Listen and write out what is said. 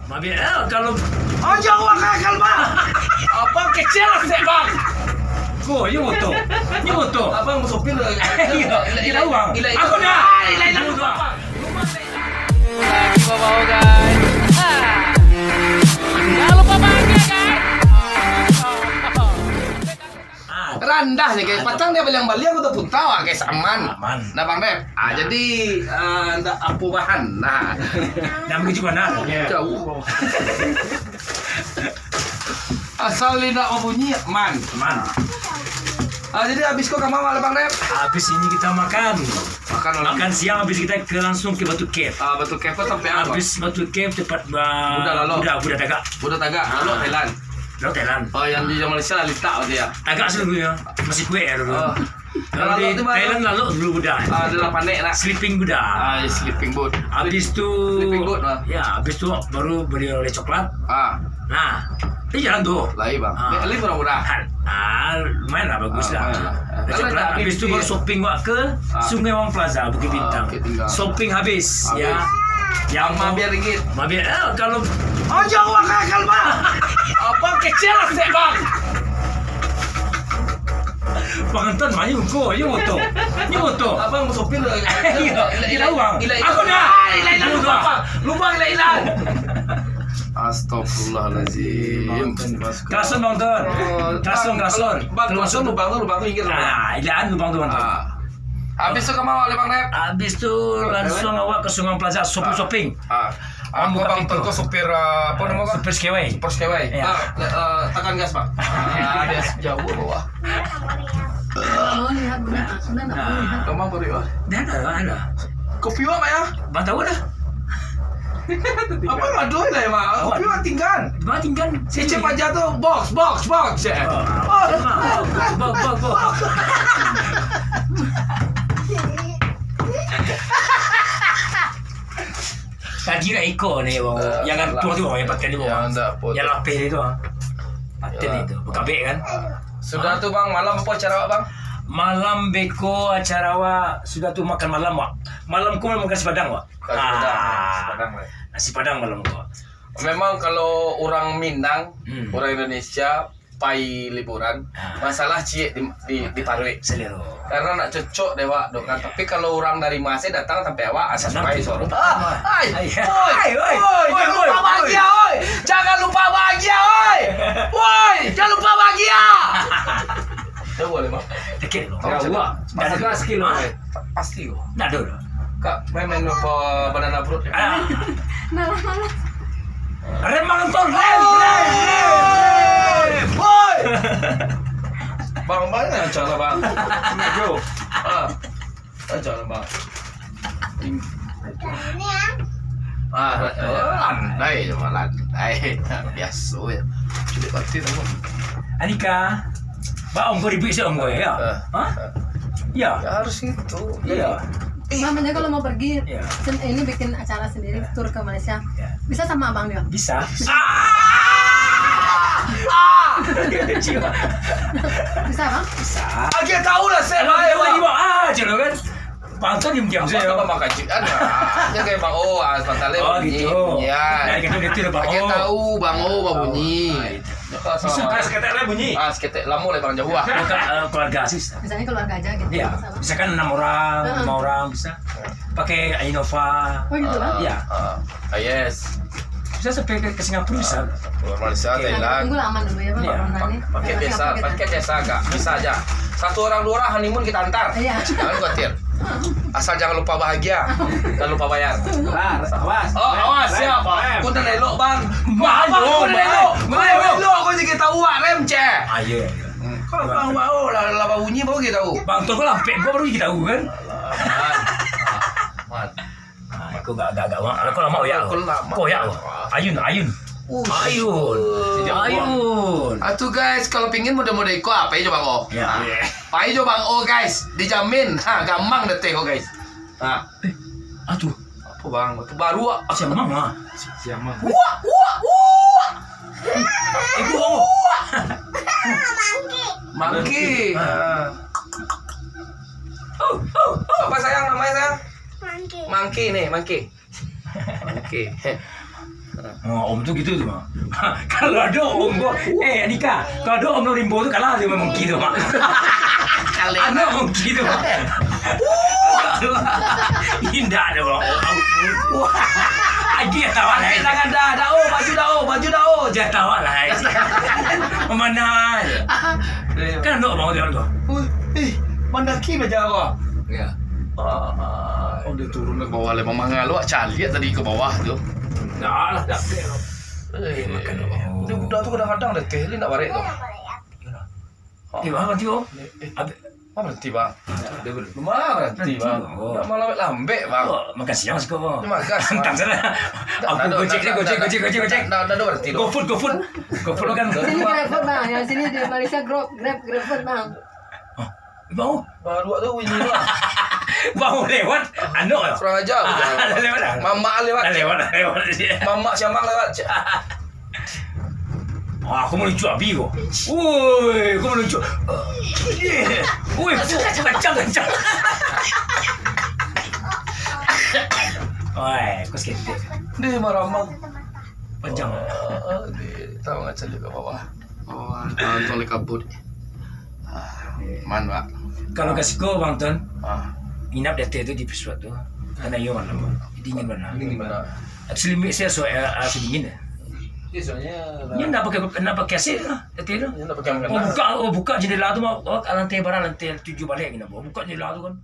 Mabir, kalau jauh akal bang. Abang kecil lah sih bang. kau ini motor. Abang mau sopir lah. Kita uang. Aku dah. Hilang uang. Lagi bawa guys. Jangan lupa bahagia guys. Rendah sih guys. Patang dia bilang balik aku tuh pun tahu guys aman. Aman. Nah bang Rep. Jadi ndak apa bahan. Nah. Dan begitu mana? Jauh. Asal tidak bunyi man. Jadi habis kok kamu malam bang Rep. Habis ini kita makan. Makan Siang habis kita langsung ke Batu Cave. Batu Cave sampai apa? Habis Batu Cave cepat Budak tagak. Budak tagak. Lalu Thailand. Thailand. Oh yang di Malaysia lah Lita dia. Tagak sebelumnya masih kue ya dulu. Oh. Kalau di Thailand lalu dulu budak. Adalah pandai lah. Sleeping budak. Sleeping boat. Habis itu Sleeping boat lah. Ya, habis itu baru beli oleh coklat. Nah, ini jalan tuh. Lagi bang. Ini murah-murah. Lumayan lah, bagus lah. Lumayan lah. Coklat. Habis itu baru shopping ke Sungai Wang Plaza, Bukit Bintang. Shopping habis, ya. Yang Mabir, kalau jauh akal bang. Abang kecil lah sih bang. penonton mayu kau, ini motor. Abang mau sopir lah. Kita uang. Aku dah. Hilang uang. Lubang hilang. Astagfirullahaladzim. Klason nonton. Klason. Bang, klason lubang tuh pinggir. Ilaan lubang tuh nonton. Habis itu kamu oleh bang Rep. Habis itu langsung awak ke Sungai Plaza shopping. Aku bang Tolko supir apa namanya? Supir skeway. Ya. Tekan gas bang. Dia jauh bawah. Lihat benar. Kamu baru ya? Ada. Kopi apa ya? Bantau dah. Apa ngadu lah ya mak? Kopi tinggal. Cicip aja tuh box. Bok. Tadi nak ikut ni bang. Jangan tua yang paten tu bang. Yang lapis itu bang. Paten itu. Bekabek kan. Sudah tuh bang, malam apa acara bang? Malam beko acara awak sudah tu makan malam wak. Malam kau makan nasi padang wak. Nasi padang malam kau. Memang kalau orang Minang, orang Indonesia pai liburan, masalah cie di Parwe. Selero. Karena nak cocok dewa dok kan. Tapi kalau orang dari Masih datang sampai awak asal pai sorong. Jangan lupa bahagia, jangan lupa bahagia. Itu boleh mak. Dikit loh. Dah gas kilo. Pasti kok. Nak dulu. Kak, main apa banana fruit? Rem mantul. Boy. Bang mana acara bang? Mejo. Acara bang. Landai cuma landai. Biasa ya. Sudah pasti tahu. Anika, om kau ribut sih om kau ya? Ya. Ya harus itu. Iya. Mamanya kalau mau pergi, Iya. ini bikin acara sendiri, tur ke Malaysia. Iya. Bisa sama abang dia? Bisa. Bisa bang? Bisa. Kita tahu lah saya. Jangan kan. Pantau diam saya. Apa makan cikan? Dia kayak bang asfaltale bunyi. Nah, gitu bang. Kita tahu bang bunyi. Bisa kan seketek bunyi. Seketek lamu le bang jauh. Bukan keluarga sih. Misalnya keluarga aja gitu. Iya. Bisa, Bang? Misalkan 6 orang, 5 orang bisa. Pakai Innova. Oh gitu bang? Iya. Yes. Bisa sampai ke Singapura bisa. Malaysia, Nah, Thailand. tunggu aman dulu ya bang. Iya. Corona nih. Paket Jangan biasa, sampai kita- paket biasa agak bisa aja. 1 orang 2 orang honeymoon kita antar. Iya. Jangan khawatir. Asal jangan lupa bahagia. Jangan lupa bayar. Awas. Awas siap. Aku udah elok bang. Malu, Elok aku juga tahu rem cek. Ayo. Kalau bang bau lah bunyi bau kita tahu. Bang tuh kau lampek gua baru kita tahu kan. Man. Aku gak Aku lama ya. Kau ya. Ayun. Atuh guys, kalau pingin mudah-mudah ikut apa ya coba kok. Ya. Pai coba guys, dijamin. Gampang deh kok guys. Aduh. Apa bang? Batu baru ah. Siapa mama? Wah. Ibu. Mangki. Apa sayang namanya sayang? Mangki nih, Mangki. Oh, om tuh gitu tuh, Mak. Kalau ada om gua, Anika, kalau ada om Rimbo tuh kalah dia memang gitu, Mak. Ada om gitu, Mak. Indah ada, Mak. Wah, dia tawa lah. Tangan dah, baju dah. Dia tawa lah. Mana? Kan ada mau dia tuh. Mandaki baca kau. Ya. Oh dia turun ke bawah le memangal lu cari tadi ke bawah tu. Dah lah, dah. Makan dia budak tu kadang-kadang dah teh nak barek tu. Bang, tio. Apa berhenti bang? Mana berhenti bang? Dah malam lambek bang. Makan siang sih kau. Terima kasih. Tak sana. Aku gojek. Dah berhenti. Go food kan. Sini Grab food bang. Yang sini di Malaysia Grab food bang. Bang, Baru tu winnie lah. bang lewat. Anu. Kurang ajar. Lewat. Mama lewat. Lewat. Mama siamang lewat. Wah, aku mau lucu abi kok. Woi, aku mau lucu. Woi, kencang. Woi, kau sikit. Dia marah-marah. Panjang. Dia tahu nggak cari ke bawah. Oh, tolong kabut. Man pak. Kalau kasih kau bang Ton, Ah, inap dia tu di pesawat tu. Karena ia mana bang? Dingin mana? ini gimana? Selimut saya sedingin. Dia nak pakai AC lah. Dia tu. Ini nak pakai makan. Buka jendela tu mah. Lantai barang lantai 7 balik ni nak. Buka jendela tu kan.